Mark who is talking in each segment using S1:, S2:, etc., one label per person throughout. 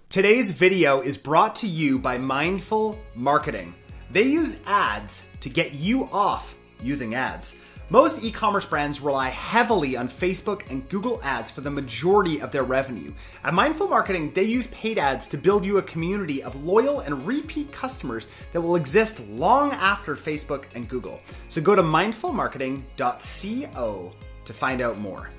S1: Today's video is brought to you by Mindful Marketing. They use ads to get you off using ads. Most e-commerce brands rely heavily on Facebook and Google ads for the majority of their revenue. At Mindful Marketing, they use paid ads to build you a community of loyal and repeat customers that will exist long after Facebook and Google. So go to mindfulmarketing.co to find out more.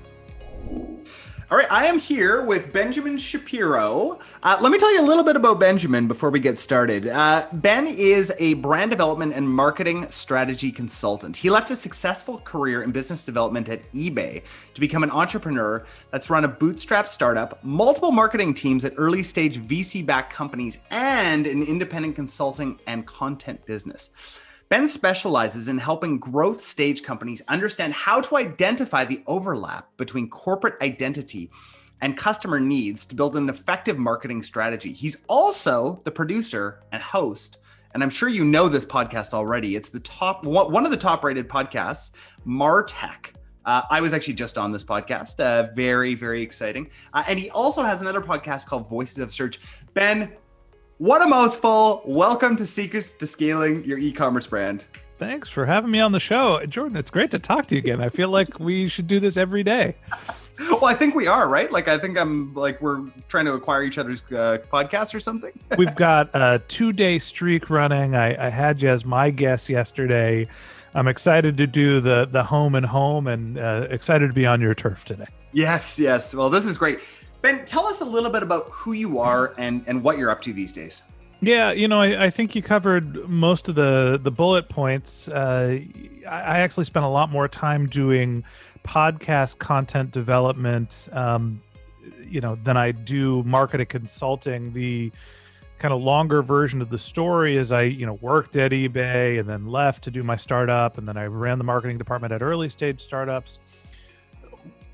S1: All right, I am here with Benjamin Shapiro. Let me tell you a little bit about Benjamin before we get started. Ben is a brand development and marketing strategy consultant. He left a successful career in business development at eBay to become an entrepreneur that's run a bootstrap startup, multiple marketing teams at early stage VC-backed companies, and an independent consulting and content business. Ben specializes in helping growth stage companies understand how to identify the overlap between corporate identity and customer needs to build an effective marketing strategy. He's also the producer and host, and I'm sure you know this podcast already. It's one of the top rated podcasts, MarTech. I was actually just on this podcast, very, very exciting. And he also has another podcast called Voices of Search. Ben, what a mouthful. Welcome to Secrets to Scaling Your E-commerce Brand.
S2: Thanks for having me on the show. Jordan, it's great to talk to you again. I feel like we should do this every day.
S1: Well, I think we are, right? I think we're trying to acquire each other's podcasts or something.
S2: We've got a 2-day streak running. I had you as my guest yesterday. I'm excited to do the home and home and excited to be on your turf today.
S1: Yes. Well, this is great. Ben, tell us a little bit about who you are and what you're up to these days.
S2: Yeah, I think you covered most of the bullet points. I actually spent a lot more time doing podcast content development, than I do marketing consulting. The kind of longer version of the story is I, worked at eBay and then left to do my startup, and then I ran the marketing department at early stage startups.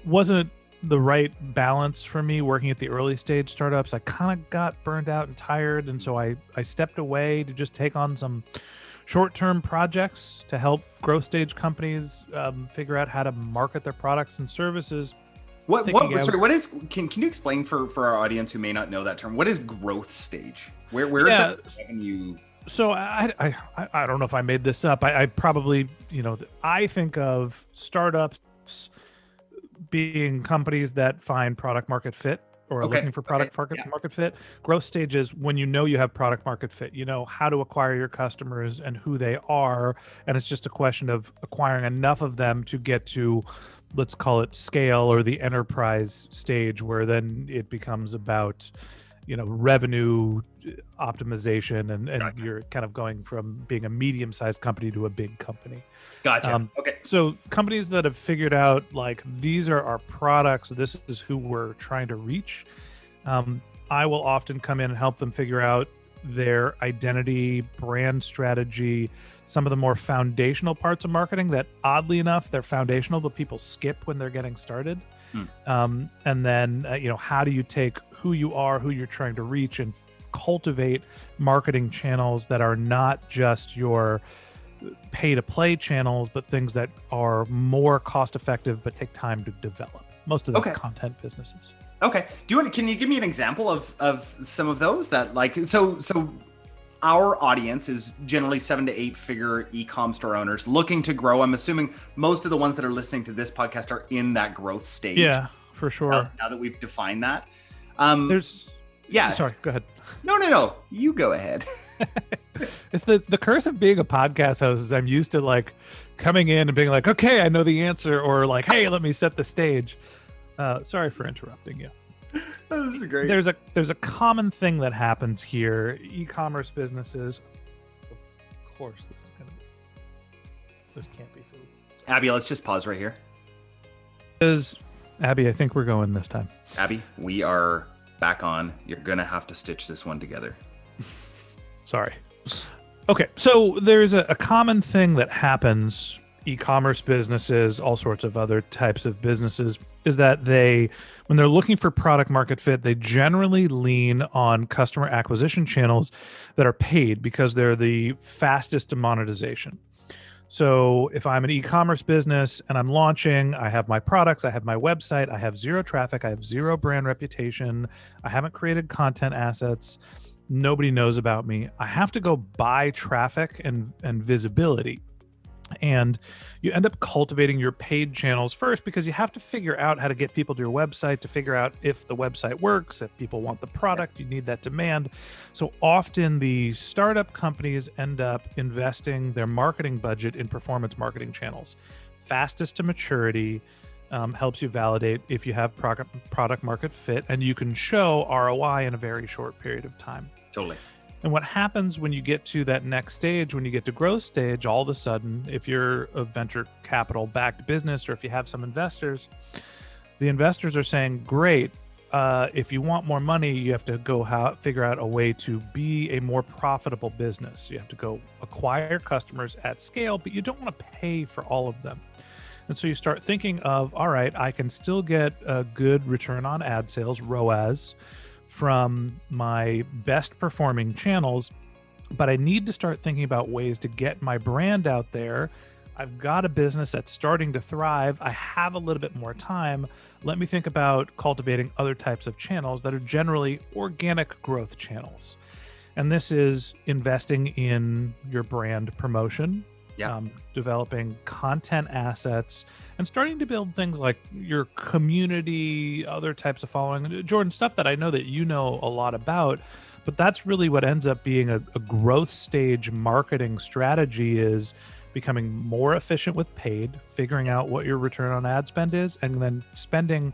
S2: Wasn't the right balance for me working at the early stage startups. I kind of got burned out and tired. And so I stepped away to just take on some short-term projects to help growth stage companies figure out how to market their products and services.
S1: Can you explain for our audience who may not know that term, what is growth stage? Where is that revenue?
S2: So I don't know if I made this up. I probably, I think of startups being companies that find product market fit or are looking for product market fit. Growth stage is when you have product market fit, how to acquire your customers and who they are. And it's just a question of acquiring enough of them to get to, let's call it scale or the enterprise stage, where then it becomes about, revenue optimization and gotcha. You're kind of going from being a medium-sized company to a big company.
S1: Gotcha. Okay.
S2: So companies that have figured out these are our products, this is who we're trying to reach. I will often come in and help them figure out their identity, brand strategy, some of the more foundational parts of marketing that oddly enough, they're foundational, but people skip when they're getting started. And then, how do you take who you are, who you're trying to reach, and cultivate marketing channels that are not just your pay-to-play channels, but things that are more cost-effective but take time to develop. Most of those content businesses.
S1: Okay. Can you give me an example of some of those that so our audience is generally 7 to 8 figure e-com store owners looking to grow. I'm assuming most of the ones that are listening to this podcast are in that growth stage.
S2: Yeah, for sure.
S1: Now that we've defined that. Sorry, go ahead. No. You go ahead.
S2: It's the curse of being a podcast host is I'm used to coming in and being okay, I know the answer, or hey, let me set the stage. Sorry for interrupting you.
S1: This is great.
S2: There's a common thing that happens here. E-commerce businesses, of course, this can't be food.
S1: Abby, let's just pause right here.
S2: Abby, I think we're going this time.
S1: Abby, we are back on. You're gonna have to stitch this one together.
S2: Sorry. Okay, so there's a common thing that happens, e-commerce businesses, all sorts of other types of businesses, is that when they're looking for product market fit, they generally lean on customer acquisition channels that are paid because they're the fastest to monetization. So if I'm an e-commerce business and I'm launching, I have my products, I have my website, I have zero traffic, I have zero brand reputation, I haven't created content assets, nobody knows about me. I have to go buy traffic and visibility. And you end up cultivating your paid channels first because you have to figure out how to get people to your website, to figure out if the website works, if people want the product, you need that demand. So often the startup companies end up investing their marketing budget in performance marketing channels. Fastest to maturity, helps you validate if you have product market fit, and you can show ROI in a very short period of time.
S1: Totally.
S2: And what happens when you get to that next stage, when you get to growth stage, all of a sudden, if you're a venture capital backed business or if you have some investors, the investors are saying, great, if you want more money, you have to go figure out a way to be a more profitable business. You have to go acquire customers at scale, but you don't want to pay for all of them. And so you start thinking of, all right, I can still get a good return on ad sales, ROAS, from my best performing channels, but I need to start thinking about ways to get my brand out there. I've got a business that's starting to thrive. I have a little bit more time. Let me think about cultivating other types of channels that are generally organic growth channels. And this is investing in your brand promotion, developing content assets, and starting to build things like your community, other types of following. Jordan, stuff that I know that you know a lot about, but that's really what ends up being a growth stage marketing strategy, is becoming more efficient with paid, figuring out what your return on ad spend is, and then spending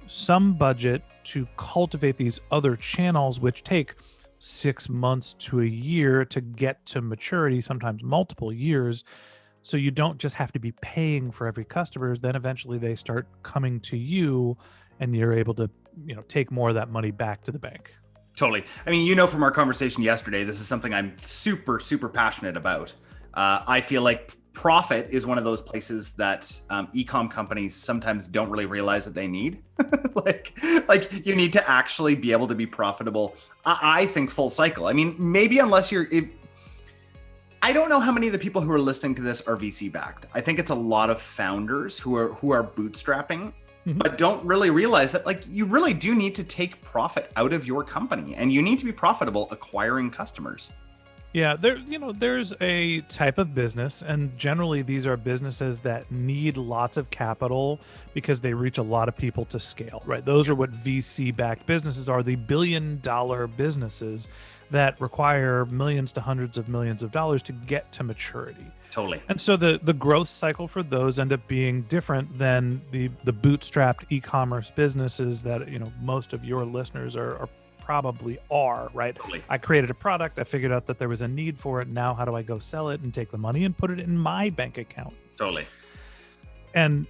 S2: some budget to cultivate these other channels, which take 6 months to a year to get to maturity, sometimes multiple years. So you don't just have to be paying for every customer. Then eventually they start coming to you and you're able to, take more of that money back to the bank.
S1: Totally. I mean, from our conversation yesterday, this is something I'm super, super passionate about. I feel like profit is one of those places that e-com companies sometimes don't really realize that they need. like you need to actually be able to be profitable. I think full cycle. I mean, maybe unless I don't know how many of the people who are listening to this are VC backed. I think it's a lot of founders who are bootstrapping, but don't really realize that you really do need to take profit out of your company, and you need to be profitable acquiring customers.
S2: Yeah, there's a type of business, and generally these are businesses that need lots of capital because they reach a lot of people to scale, right? Those are what VC-backed businesses are, the billion-dollar businesses that require millions to hundreds of millions of dollars to get to maturity.
S1: Totally.
S2: And so the growth cycle for those end up being different than the bootstrapped e-commerce businesses that most of your listeners are probably are, right?
S1: Totally.
S2: I created a product, I figured out that there was a need for it. Now how do I go sell it and take the money and put it in my bank account?
S1: Totally.
S2: And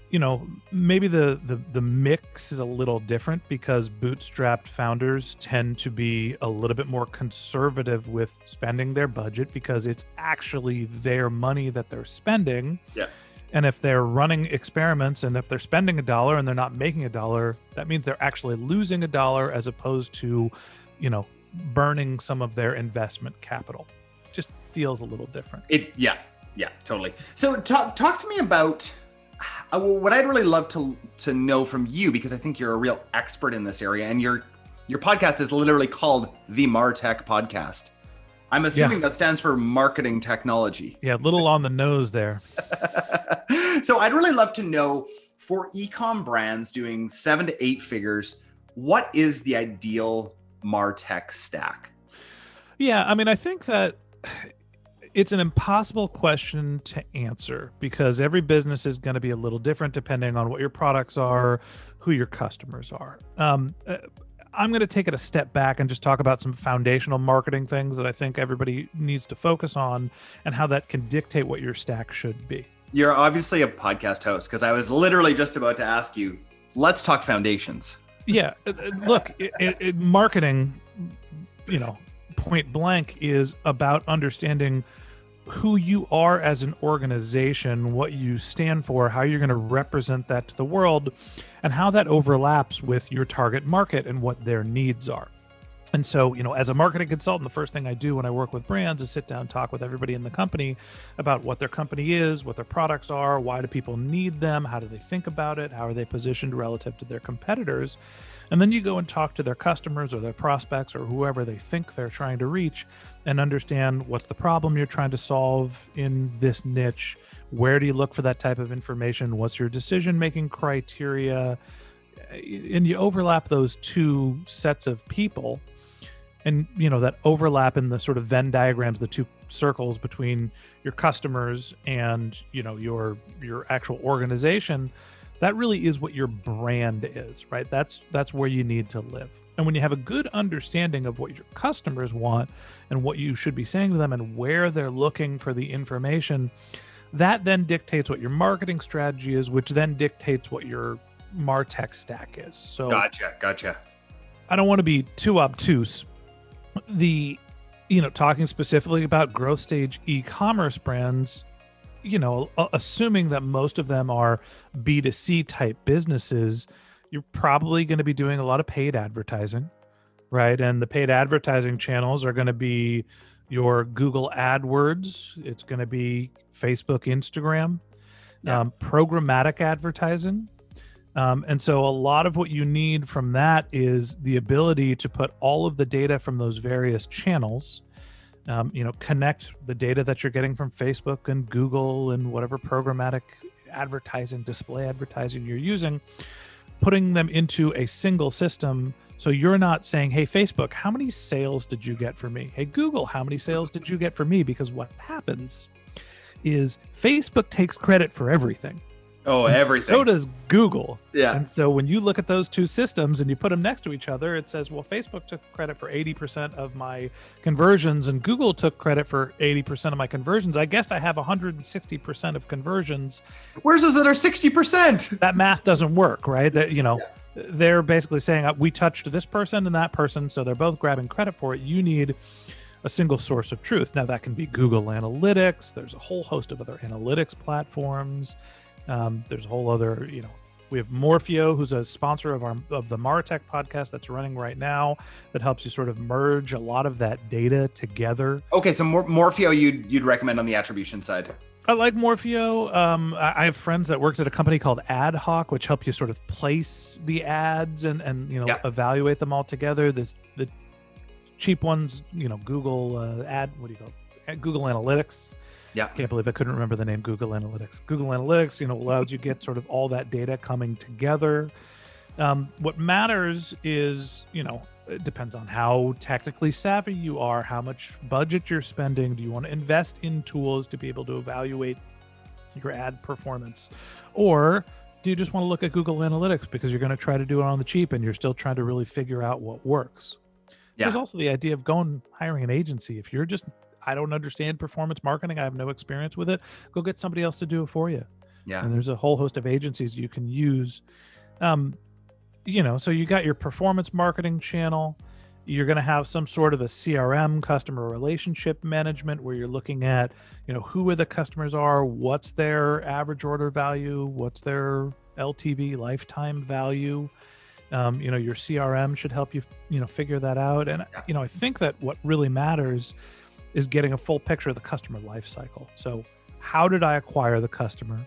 S2: maybe the mix is a little different because bootstrapped founders tend to be a little bit more conservative with spending their budget because it's actually their money that they're spending.
S1: Yeah.
S2: And if they're running experiments and if they're spending $1 and they're not making $1, that means they're actually losing $1 as opposed to, burning some of their investment capital. Just feels a little different.
S1: Yeah, totally. So talk to me about what I'd really love to know from you, because I think you're a real expert in this area, and your podcast is literally called the MarTech Podcast. I'm assuming that stands for marketing technology.
S2: Yeah, a little on the nose there.
S1: So I'd really love to know, for e-com brands doing 7 to 8 figures, what is the ideal MarTech stack?
S2: Yeah, I mean, I think that it's an impossible question to answer because every business is going to be a little different depending on what your products are, who your customers are. I'm going to take it a step back and just talk about some foundational marketing things that I think everybody needs to focus on and how that can dictate what your stack should be.
S1: You're obviously a podcast host, because I was literally just about to ask you, let's talk foundations.
S2: Yeah. Look, marketing, point blank, is about understanding who you are as an organization, what you stand for, how you're going to represent that to the world, and how that overlaps with your target market and what their needs are. And so, as a marketing consultant, the first thing I do when I work with brands is sit down and talk with everybody in the company about what their company is, what their products are, why do people need them, how do they think about it, how are they positioned relative to their competitors. And then you go and talk to their customers or their prospects or whoever they think they're trying to reach and understand what's the problem you're trying to solve in this niche. Where do you look for that type of information? What's your decision-making criteria? And you overlap those two sets of people. And that overlap in the sort of Venn diagrams, the two circles between your customers and your actual organization, that really is what your brand is, right? That's where you need to live. And when you have a good understanding of what your customers want and what you should be saying to them and where they're looking for the information, that then dictates what your marketing strategy is, which then dictates what your MarTech stack is. So
S1: Gotcha.
S2: I don't want to be too obtuse. Talking specifically about growth stage e-commerce brands, assuming that most of them are B2C type businesses, you're probably going to be doing a lot of paid advertising, right? And the paid advertising channels are going to be your Google AdWords. It's going to be Facebook, Instagram, programmatic advertising. And so a lot of what you need from that is the ability to put all of the data from those various channels, connect the data that you're getting from Facebook and Google and whatever programmatic advertising, display advertising you're using, putting them into a single system. So you're not saying, hey, Facebook, how many sales did you get for me? Hey, Google, how many sales did you get for me? Because what happens is Facebook takes credit for everything.
S1: Oh, everything.
S2: So does Google.
S1: Yeah.
S2: And so when you look at those two systems and you put them next to each other, it says, well, Facebook took credit for 80% of my conversions and Google took credit for 80% of my conversions. I guess I have 160% of conversions.
S1: Where's those other 60%?
S2: That math doesn't work, right? That, they're basically saying we touched this person and that person, so they're both grabbing credit for it. You need a single source of truth. Now that can be Google Analytics. There's a whole host of other analytics platforms. There's a whole other, we have Morpheo, who's a sponsor of the MarTech podcast that's running right now, that helps you sort of merge a lot of that data together.
S1: Okay, so Morpheo you'd recommend on the attribution side.
S2: I like Morpheo. I have friends that worked at a company called Ad Hoc, which help you sort of place the ads and evaluate them all together. The cheap ones, Google Google Analytics.
S1: Yeah.
S2: Can't believe I couldn't remember the name Google Analytics. Google Analytics, allows you to get sort of all that data coming together. What matters is, it depends on how technically savvy you are, how much budget you're spending. Do you want to invest in tools to be able to evaluate your ad performance? Or do you just want to look at Google Analytics because you're going to try to do it on the cheap and you're still trying to really figure out what works? Yeah. There's also the idea of hiring an agency. If you're just, I don't understand performance marketing, I have no experience with it, go get somebody else to do it for you.
S1: Yeah.
S2: And there's a whole host of agencies you can use. So you got your performance marketing channel. You're going to have some sort of a CRM, customer relationship management, where you're looking at, who the customers are, what's their average order value, what's their LTV, lifetime value. Your CRM should help you, figure that out. And, I think that what really matters is getting a full picture of the customer life cycle. So how did I acquire the customer?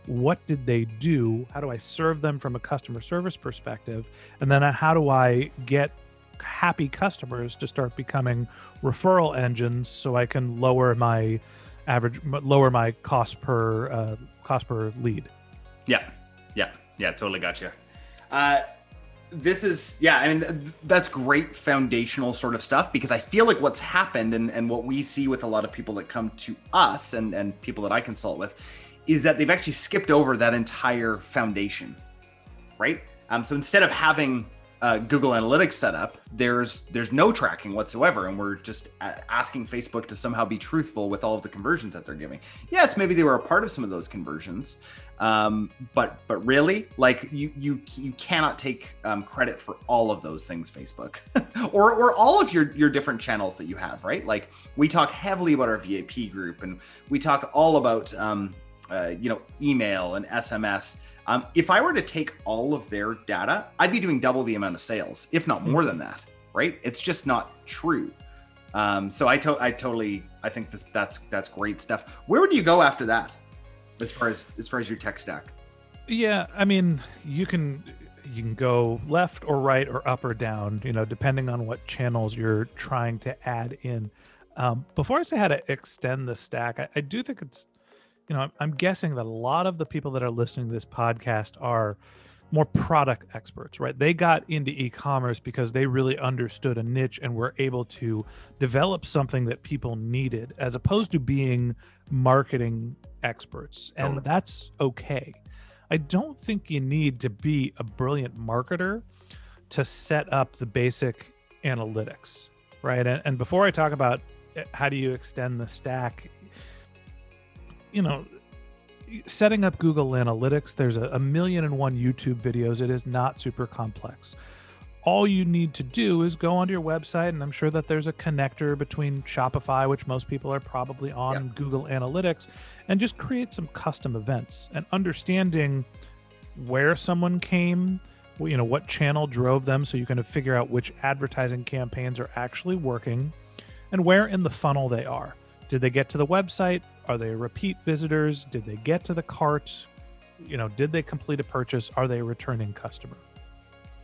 S2: What did they do? How do I serve them from a customer service perspective? And then how do I get happy customers to start becoming referral engines so I can lower my cost per lead?
S1: Yeah, totally gotcha. This is, that's great foundational sort of stuff, because I feel like what's happened and what we see with a lot of people that come to us and people that I consult with is that they've actually skipped over that entire foundation, right? So instead of having Google Analytics set up, there's no tracking whatsoever, and we're just asking Facebook to somehow be truthful with all of the conversions that they're giving. Yes, maybe they were a part of some of those conversions, but really, like you cannot take credit for all of those things, Facebook, or all of your different channels that you have, right? Like we talk heavily about our VIP group, and we talk all about email and SMS. If I were to take all of their data, I'd be doing double the amount of sales, if not more than that, right? It's just not true. So I think that's great stuff. Where would you go after that, as far as your tech stack?
S2: Yeah, I mean, you can go left or right or up or down, depending on what channels you're trying to add in. Before I say how to extend the stack, I do think it's, I'm guessing that a lot of the people that are listening to this podcast are more product experts, right? They got into e-commerce because they really understood a niche and were able to develop something that people needed, as opposed to being marketing experts. And that's okay. I don't think you need to be a brilliant marketer to set up the basic analytics, right? And before I talk about how do you extend the stack, setting up Google Analytics, there's a million and one YouTube videos. It is not super complex. All you need to do is go onto your website, and I'm sure that there's a connector between Shopify, which most people are probably on, Google Analytics, and just create some custom events. And understanding where someone came, what channel drove them, so you can figure out which advertising campaigns are actually working and where in the funnel they are. Did they get to the website? Are they repeat visitors? Did they get to the cart? Did they complete a purchase? Are they a returning customer?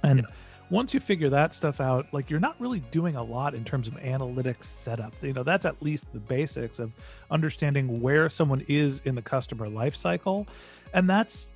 S2: And once you figure that stuff out, like, you're not really doing a lot in terms of analytics setup. That's at least the basics of understanding where someone is in the customer life cycle. And that's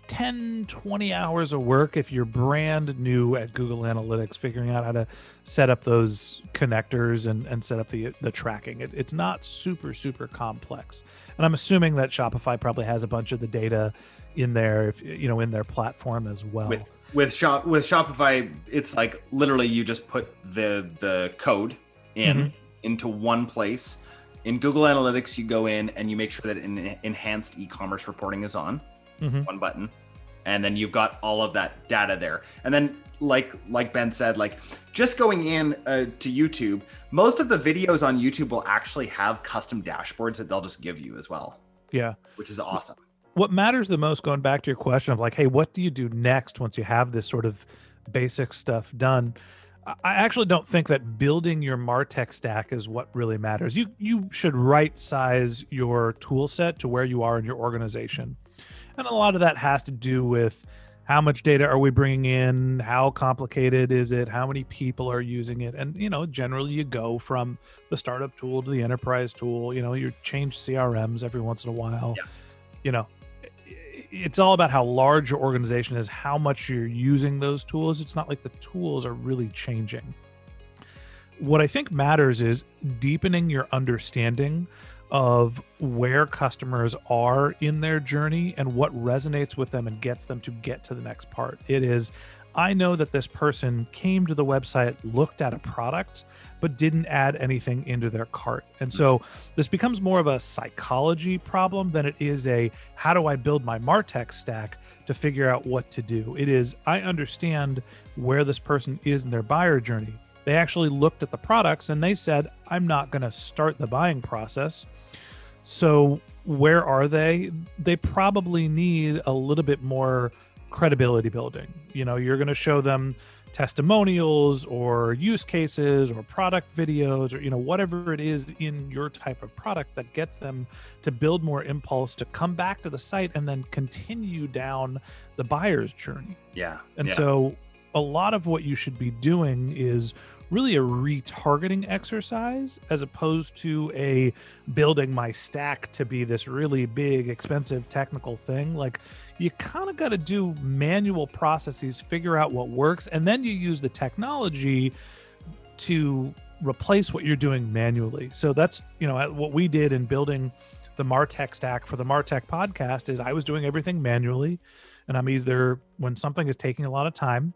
S2: 10, 20 hours of work if you're brand new at Google Analytics, figuring out how to set up those connectors and set up the tracking. It's not super, super complex. And I'm assuming that Shopify probably has a bunch of the data in there, in their platform as well.
S1: With Shopify, it's like literally you just put the code into one place. In Google Analytics, you go in and you make sure that enhanced e-commerce reporting is on. One button, and then you've got all of that data there. And then like Ben said, like, just going in to YouTube, most of the videos on YouTube will actually have custom dashboards that they'll just give you as well.
S2: Yeah,
S1: which is awesome.
S2: What matters the most, going back to your question of like, hey, what do you do next once you have this sort of basic stuff done? I actually don't think that building your MarTech stack is what really matters. You should right size your tool set to where you are in your organization. And a lot of that has to do with how much data are we bringing in, how complicated is it, how many people are using it. And, generally you go from the startup tool to the enterprise tool. You change CRMs every once in a while. It's all about how large your organization is, how much you're using those tools. It's not like the tools are really changing. What I think matters is deepening your understanding of where customers are in their journey and what resonates with them and gets them to get to the next part. It is, I know that this person came to the website, looked at a product, but didn't add anything into their cart. And so this becomes more of a psychology problem than it is a, how do I build my MarTech stack to figure out what to do? It is, I understand where this person is in their buyer journey. They actually looked at the products and they said, I'm not going to start the buying process. So where are they? They probably need a little bit more credibility building. You're going to show them testimonials or use cases or product videos or, whatever it is in your type of product that gets them to build more impulse to come back to the site and then continue down the buyer's journey. So a lot of what you should be doing is really a retargeting exercise, as opposed to a building my stack to be this really big, expensive technical thing. Like, you kind of got to do manual processes, figure out what works, and then you use the technology to replace what you're doing manually. So that's, what we did in building the MarTech stack for the MarTech podcast is I was doing everything manually. And I'm either, when something is taking a lot of time,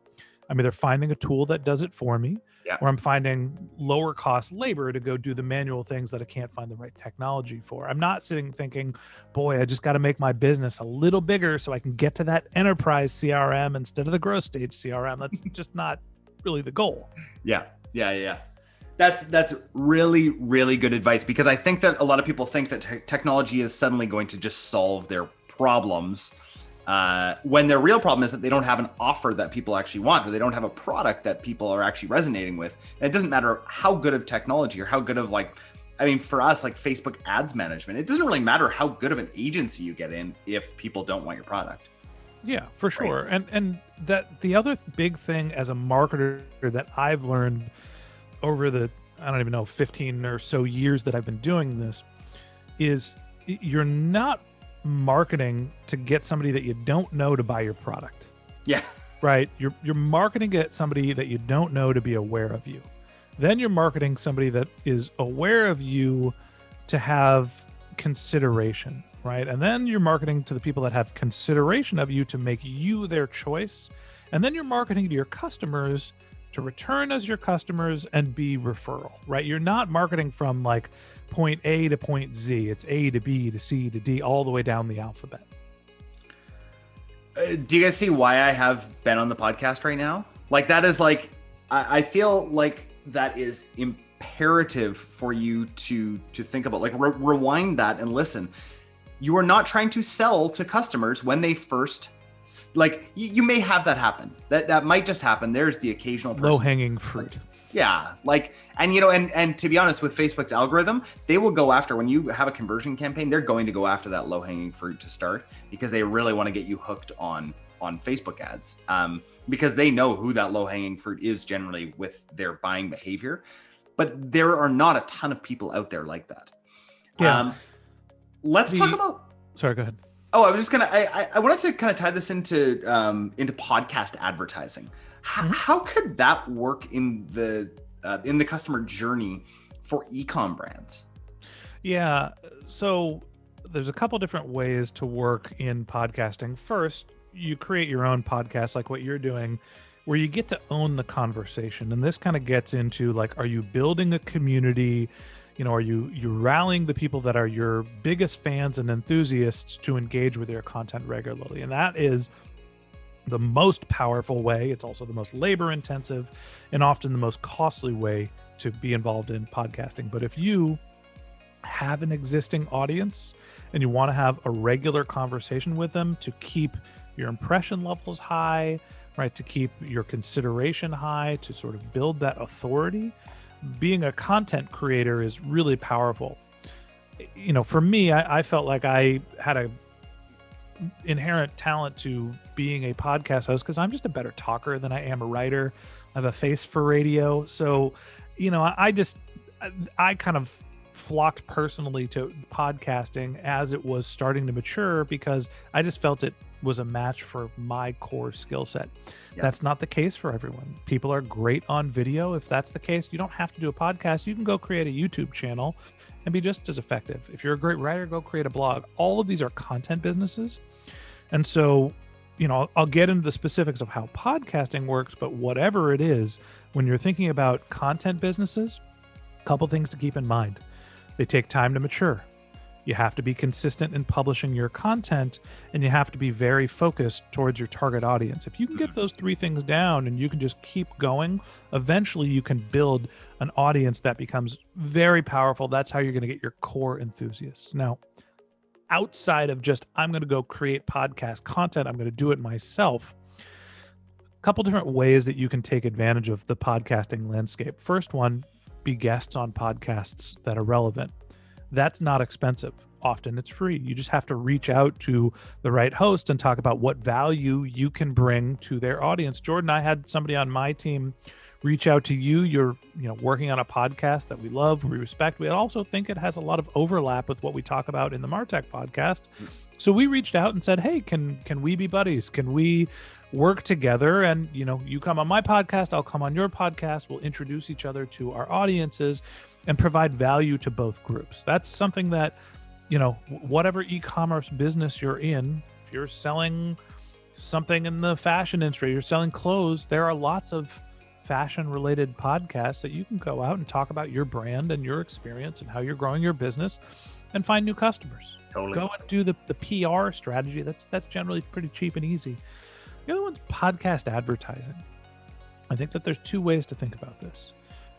S2: I'm either finding a tool that does it for me, or I'm finding lower cost labor to go do the manual things that I can't find the right technology for. I'm not sitting thinking, boy, I just got to make my business a little bigger so I can get to that enterprise CRM instead of the growth stage CRM. That's just not really the goal.
S1: Yeah. That's really, really good advice, because I think that a lot of people think that technology is suddenly going to just solve their problems. when their real problem is that they don't have an offer that people actually want, or they don't have a product that people are actually resonating with. And it doesn't matter how good of technology or how good of for us, like Facebook ads management, it doesn't really matter how good of an agency you get in if people don't want your product.
S2: Yeah, for sure. Right. And that the other big thing as a marketer that I've learned over the, I don't even know, 15 or so years that I've been doing this is you're not marketing to get somebody that you don't know to buy your product.
S1: Yeah.
S2: Right? You're marketing to get somebody that you don't know to be aware of you. Then you're marketing somebody that is aware of you to have consideration, right? And then you're marketing to the people that have consideration of you to make you their choice. And then you're marketing to your customers to return as your customers and be referral, right? You're not marketing from like point A to point Z. It's A to B to C to D, all the way down the alphabet.
S1: Do you guys see why I have Ben on the podcast right now? Like that is like, I feel like that is imperative for you to think about, like rewind that and listen. You are not trying to sell to customers when they first, like you may have that happen. That might just happen. There's the occasional person.
S2: Low-hanging fruit.
S1: Yeah, like, and you know, and to be honest, with Facebook's algorithm, they will go after, when you have a conversion campaign, they're going to go after that low-hanging fruit to start, because they really want to get you hooked on Facebook ads, because they know who that low-hanging fruit is generally with their buying behavior. But there are not a ton of people out there like that.
S2: Yeah.
S1: Let's talk about.
S2: Sorry, go ahead.
S1: Oh, I was just gonna. I wanted to kind of tie this into podcast advertising. How could that work in the customer journey for e-com brands?
S2: Yeah, so there's a couple different ways to work in podcasting. First, you create your own podcast, like what you're doing, where you get to own the conversation. And this kind of gets into like, are you building a community? You know, are you rallying the people that are your biggest fans and enthusiasts to engage with your content regularly? And that is the most powerful way. It's also the most labor intensive and often the most costly way to be involved in podcasting. But if you have an existing audience and you want to have a regular conversation with them to keep your impression levels high, right, to keep your consideration high, to sort of build that authority, being a content creator is really powerful. You know, for me, I felt like I had a inherent talent to being a podcast host because I'm just a better talker than I am a writer. I have a face for radio. So, you know, I kind of flocked personally to podcasting as it was starting to mature because I just felt it was a match for my core skill set. Yeah. That's not the case for everyone. People are great on video. If that's the case, you don't have to do a podcast. You can go create a YouTube channel and be just as effective. If you're a great writer, go create a blog. All of these are content businesses. And so, you know, I'll get into the specifics of how podcasting works, but whatever it is, when you're thinking about content businesses, a couple things to keep in mind. They take time to mature. You have to be consistent in publishing your content, and you have to be very focused towards your target audience. If you can get those three things down and you can just keep going, eventually you can build an audience that becomes very powerful. That's how you're going to get your core enthusiasts. Now, outside of just, I'm going to go create podcast content, I'm going to do it myself, a couple different ways that you can take advantage of the podcasting landscape. First one, be guests on podcasts that are relevant. That's not expensive. Often it's free. You just have to reach out to the right host and talk about what value you can bring to their audience. Jordan, I had somebody on my team reach out to you. You're, you know, working on a podcast that we love, we respect. We also think it has a lot of overlap with what we talk about in the MarTech podcast. So we reached out and said, hey, can we be buddies? Can we work together? And, you know, you come on my podcast, I'll come on your podcast. We'll introduce each other to our audiences and provide value to both groups. That's something that, you know, whatever e-commerce business you're in, if you're selling something in the fashion industry, you're selling clothes, there are lots of fashion related podcasts that you can go out and talk about your brand and your experience and how you're growing your business and find new customers.
S1: Totally.
S2: Go and do the PR strategy. That's generally pretty cheap and easy. The other one's podcast advertising. I think that there's two ways to think about this.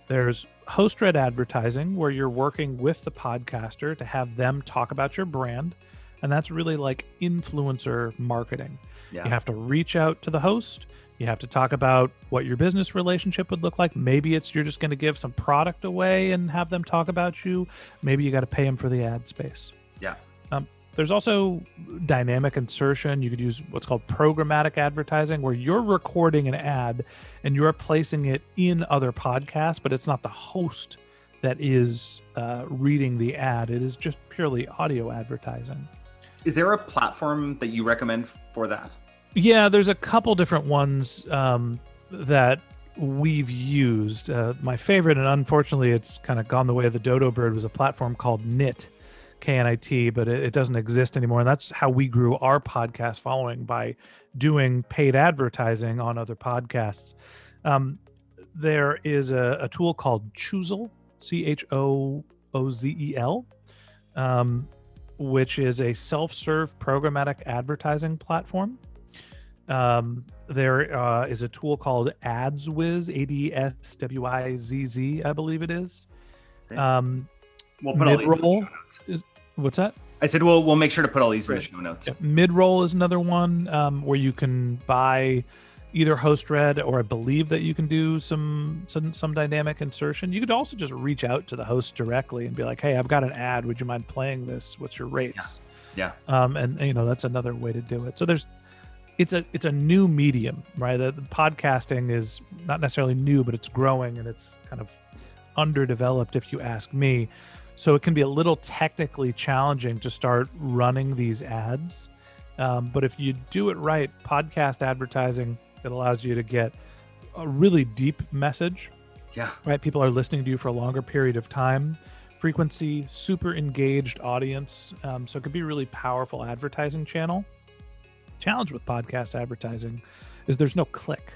S2: There's host-read advertising, where you're working with the podcaster to have them talk about your brand. And that's really like influencer marketing.
S1: Yeah.
S2: You have to reach out to the host. You have to talk about what your business relationship would look like. Maybe it's you're just going to give some product away and have them talk about you. Maybe you got to pay them for the ad space.
S1: Yeah.
S2: There's also dynamic insertion. You could use what's called programmatic advertising, where you're recording an ad and you're placing it in other podcasts, but it's not the host that is reading the ad. It is just purely audio advertising.
S1: Is there a platform that you recommend for that?
S2: Yeah, there's a couple different ones that we've used. My favorite, and unfortunately it's kind of gone the way of the dodo bird, was a platform called Knit, KNIT, but it doesn't exist anymore. And that's how we grew our podcast following, by doing paid advertising on other podcasts. There is a tool called Choozle, CHOOZEL, which is a self-serve programmatic advertising platform. There is a tool called AdsWizz, ADSWIZZ, I believe it is.
S1: We'll put all these in the show notes.
S2: What's that?
S1: I said we'll make sure to put all these in the show notes.
S2: Yeah. Midroll is another one where you can buy either host read, or I believe that you can do some dynamic insertion. You could also just reach out to the host directly and be like, "Hey, I've got an ad. Would you mind playing this? What's your rates?"
S1: Yeah.
S2: And that's another way to do it. So it's a new medium, right? The podcasting is not necessarily new, but it's growing and it's kind of underdeveloped, if you ask me. So it can be a little technically challenging to start running these ads. But if you do it right, podcast advertising, it allows you to get a really deep message.
S1: Yeah.
S2: Right? People are listening to you for a longer period of time. Frequency, super engaged audience. So it could be a really powerful advertising channel. Challenge with podcast advertising is there's no click.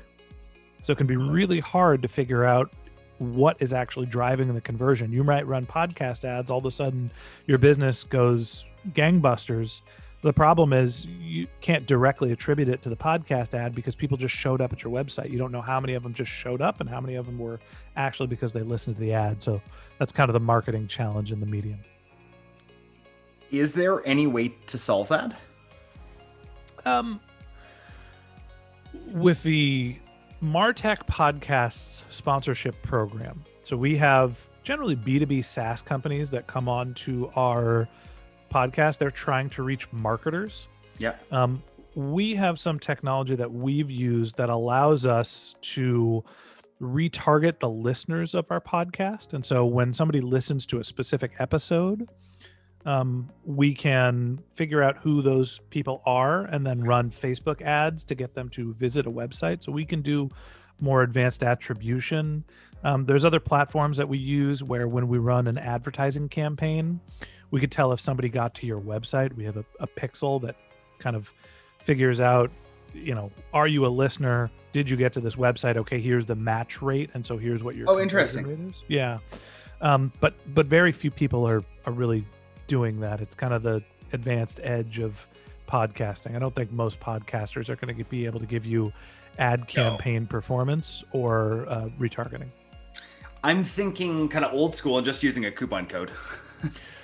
S2: So it can be really hard to figure out what is actually driving the conversion. You might run podcast ads, all of a sudden your business goes gangbusters. The problem is you can't directly attribute it to the podcast ad because people just showed up at your website. You don't know how many of them just showed up and how many of them were actually because they listened to the ad. So that's kind of the marketing challenge in the medium.
S1: Is there any way to solve that?
S2: With the MarTech Podcasts sponsorship program. So we have generally B2B SaaS companies that come on to our podcast. They're trying to reach marketers.
S1: Yeah.
S2: We have some technology that we've used that allows us to retarget the listeners of our podcast. And so when somebody listens to a specific episode, we can figure out who those people are and then run Facebook ads to get them to visit a website. So we can do more advanced attribution. There's other platforms that we use where when we run an advertising campaign, we could tell if somebody got to your website. We have a pixel that kind of figures out, are you a listener? Did you get to this website? Okay, here's the match rate. And so here's what your
S1: interesting
S2: rate is. Yeah. But very few people are really doing that. It's kind of the advanced edge of podcasting. I don't think most podcasters are going to be able to give you ad campaign performance or retargeting.
S1: I'm thinking kind of old school and just using a coupon code,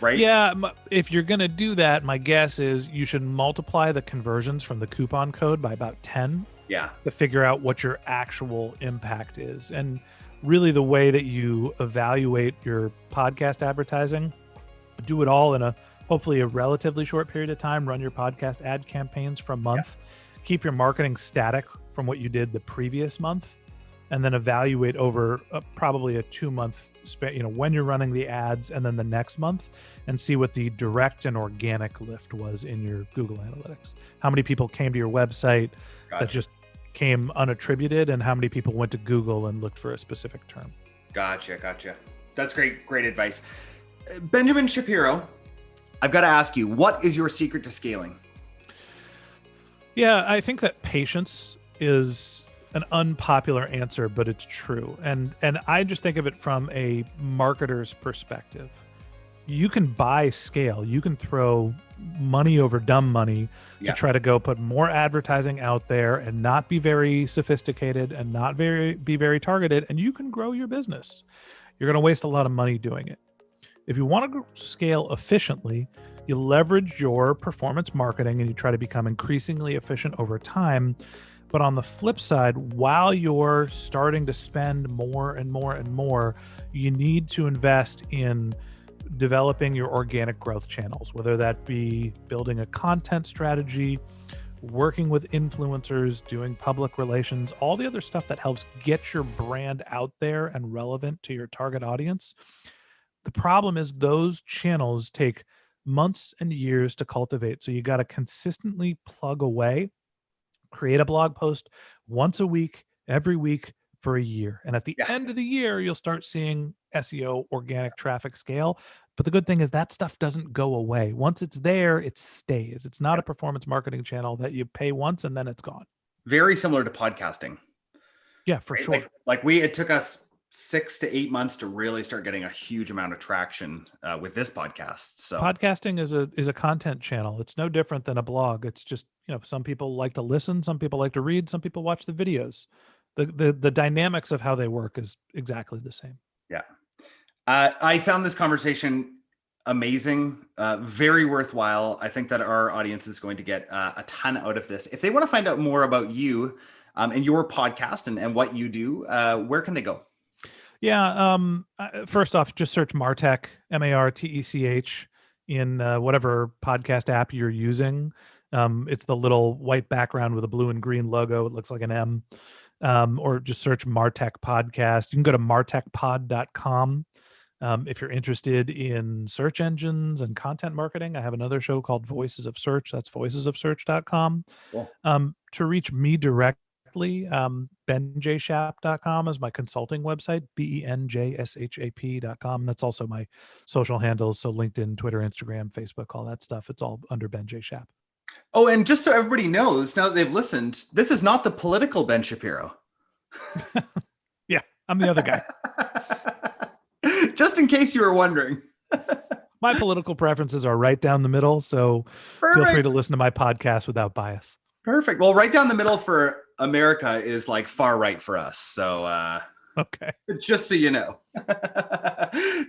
S1: right?
S2: Yeah. If you're going to do that, my guess is you should multiply the conversions from the coupon code by about 10.
S1: Yeah.
S2: To figure out what your actual impact is. And really the way that you evaluate your podcast advertising, do it all in hopefully a relatively short period of time, run your podcast ad campaigns for a month, keep your marketing static from what you did the previous month, and then evaluate over probably a 2-month span, when you're running the ads, and then the next month, and see what the direct and organic lift was in your Google Analytics. How many people came to your website that just came unattributed, and how many people went to Google and looked for a specific term.
S1: Gotcha. That's great advice. Benjamin Shapiro, I've got to ask you, what is your secret to scaling?
S2: Yeah, I think that patience is an unpopular answer, but it's true. And I just think of it from a marketer's perspective. You can buy scale. You can throw money over dumb money to try to go put more advertising out there and not be very sophisticated and not be very targeted, and you can grow your business. You're going to waste a lot of money doing it. If you want to scale efficiently, You leverage your performance marketing and you try to become increasingly efficient over time. But on the flip side, while you're starting to spend more and more and more, you need to invest in developing your organic growth channels, whether that be building a content strategy, working with influencers, doing public relations, all the other stuff that helps get your brand out there and relevant to your target audience. The problem is those channels take months and years to cultivate. So you got to consistently plug away, create a blog post once a week, every week for a year. And at the
S1: Yeah.
S2: end of the year, you'll start seeing SEO organic traffic scale. But the good thing is that stuff doesn't go away. Once it's there, it stays. It's not a performance marketing channel that you pay once and then it's gone.
S1: Very similar to podcasting.
S2: Yeah, for
S1: Right?
S2: sure.
S1: It took us 6 to 8 months to really start getting a huge amount of traction with this podcast. So
S2: Podcasting is a content channel. It's no different than a blog. It's just, some people like to listen, some people like to read, some people watch the videos. The dynamics of how they work is exactly the same.
S1: Yeah. I found this conversation amazing, very worthwhile. I think that our audience is going to get a ton out of this. If they want to find out more about you and your podcast and what you do, where can they go?
S2: Yeah. First off, just search MarTech, MarTech, in whatever podcast app you're using. It's the little white background with a blue and green logo. It looks like an M. Or just search MarTech podcast. You can go to martechpod.com. If you're interested in search engines and content marketing, I have another show called Voices of Search. That's voicesofsearch.com.
S1: Cool.
S2: To reach me directly, benjshap.com is my consulting website, benjshap.com. That's also my social handles. So LinkedIn, Twitter, Instagram, Facebook, all that stuff. It's all under Ben J. Shap.
S1: Oh, and just so everybody knows, now that they've listened, this is not the political Ben Shapiro.
S2: Yeah, I'm the other guy.
S1: Just in case you were wondering.
S2: My political preferences are right down the middle, so
S1: Perfect.
S2: Feel free to listen to my podcast without bias.
S1: Perfect. Well, right down the middle for America is like far right for us. So
S2: okay.
S1: Just so you know.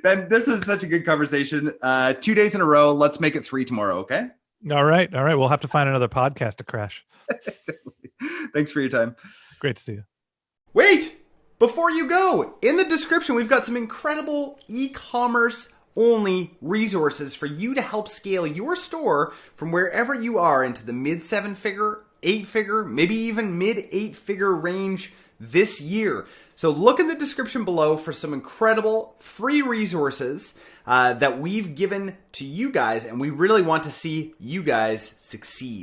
S1: Ben, this was such a good conversation. 2 days in a row. Let's make it 3 tomorrow, okay?
S2: All right. We'll have to find another podcast to crash.
S1: Thanks for your time.
S2: Great to see you.
S1: Wait! Before you go, in the description, we've got some incredible e-commerce only resources for you to help scale your store from wherever you are into the mid 7-figure, 8-figure, maybe even mid 8-figure range this year. So look in the description below for some incredible free resources that we've given to you guys, and we really want to see you guys succeed.